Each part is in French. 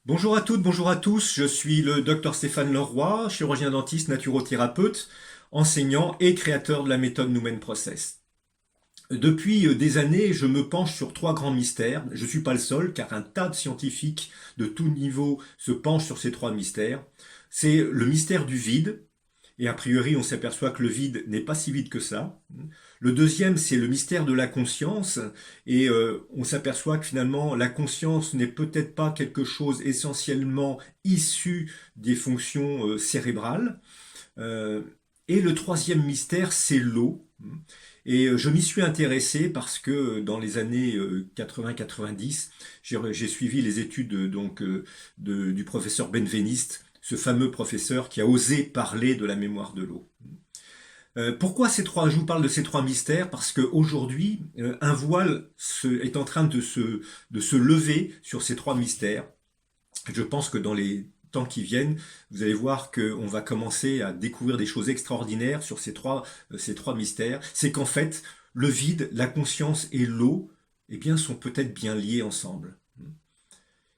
Bonjour à toutes, bonjour à tous, je suis le docteur Stéphane Leroy, chirurgien dentiste, naturothérapeute, enseignant et créateur de la méthode Numen Process. Depuis des années, je me penche sur trois grands mystères. Je ne suis pas le seul, car un tas de scientifiques de tout niveau se penchent sur ces trois mystères. C'est le mystère du vide, et a priori on s'aperçoit que le vide n'est pas si vide que ça. Le deuxième, c'est le mystère de la conscience, et on s'aperçoit que finalement la conscience n'est peut-être pas quelque chose essentiellement issu des fonctions cérébrales. Euh, et le troisième mystère, c'est l'eau. Et je m'y suis intéressé parce que dans les années 80-90, j'ai suivi les études du professeur Benveniste, ce fameux professeur qui a osé parler de la mémoire de l'eau. Pourquoi je vous parle de ces trois mystères? Parce qu'aujourd'hui, un voile est en train de se lever sur ces trois mystères. Je pense que dans les temps qui viennent, vous allez voir qu'on va commencer à découvrir des choses extraordinaires sur ces trois mystères. C'est qu'en fait, le vide, la conscience et l'eau, eh bien, sont peut-être bien liés ensemble.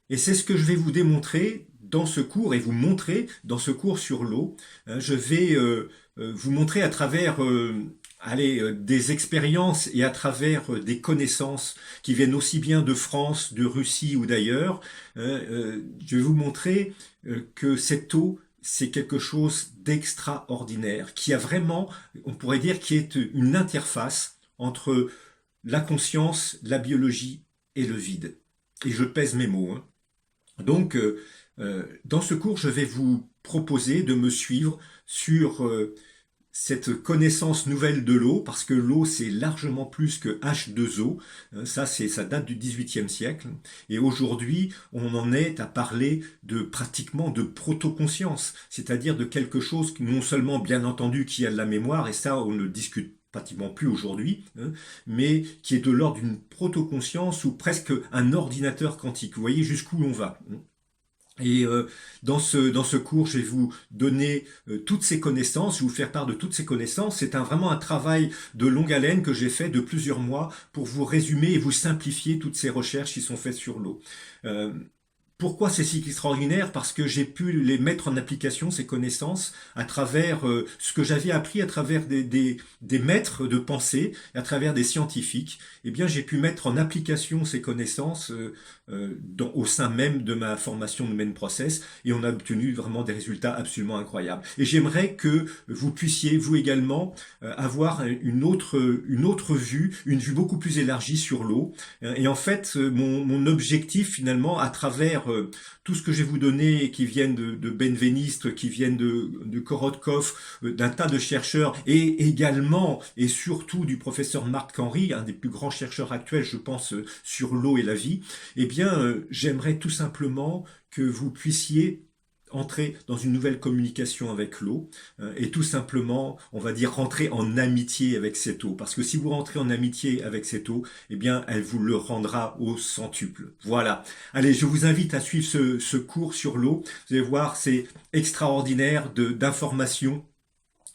Et c'est ce que je vais vous démontrer dans ce cours et vous montrer dans ce cours sur l'eau. Je vais vous montrer à travers des expériences et à travers des connaissances qui viennent aussi bien de France, de Russie ou d'ailleurs. Je vais vous montrer que cette eau, c'est quelque chose d'extraordinaire, qui a vraiment, on pourrait dire, qui est une interface entre la conscience, la biologie et le vide. Et je pèse mes mots, hein. Donc, dans ce cours, je vais vous proposer de me suivre sur cette connaissance nouvelle de l'eau, parce que l'eau, c'est largement plus que H2O. Ça date du XVIIIe siècle. Et aujourd'hui, on en est à parler de pratiquement de protoconscience, c'est-à-dire de quelque chose non seulement, bien entendu, qui a de la mémoire, et ça, on ne discute pratiquement plus aujourd'hui, hein, mais qui est de l'ordre d'une protoconscience ou presque un ordinateur quantique. Vous voyez jusqu'où on va. Et dans ce cours, je vais vous donner toutes ces connaissances, je vais vous faire part de toutes ces connaissances. C'est vraiment un travail de longue haleine que j'ai fait de plusieurs mois pour vous résumer et vous simplifier toutes ces recherches qui sont faites sur l'eau. Euh, Pourquoi c'est si extraordinaire? Parce que j'ai pu les mettre en application, ces connaissances, à travers ce que j'avais appris à travers des maîtres de pensée, à travers des scientifiques. Eh bien, j'ai pu mettre en application ces connaissances au sein même de ma formation de Main Process, et on a obtenu vraiment des résultats absolument incroyables. Et j'aimerais que vous puissiez, vous également, avoir une autre vue, une vue beaucoup plus élargie sur l'eau. Et en fait, mon objectif finalement, à travers tout ce que je vais vous donner, qui viennent de Benveniste, qui viennent de Korotkov, d'un tas de chercheurs, et également et surtout du professeur Marc Henry, un des plus grands chercheurs actuels, je pense, sur l'eau et la vie, eh bien, j'aimerais tout simplement que vous puissiez entrer dans une nouvelle communication avec l'eau et tout simplement, on va dire, rentrer en amitié avec cette eau. Parce que si vous rentrez en amitié avec cette eau, eh bien, elle vous le rendra au centuple. Voilà. Allez, je vous invite à suivre ce cours sur l'eau. Vous allez voir, c'est extraordinaire d'informations.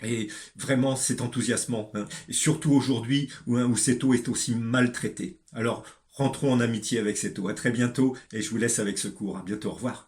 Et vraiment, c'est enthousiasmant, hein. Et surtout aujourd'hui où cette eau est aussi maltraitée. Alors, rentrons en amitié avec cette eau. À très bientôt et je vous laisse avec ce cours. À bientôt. Au revoir.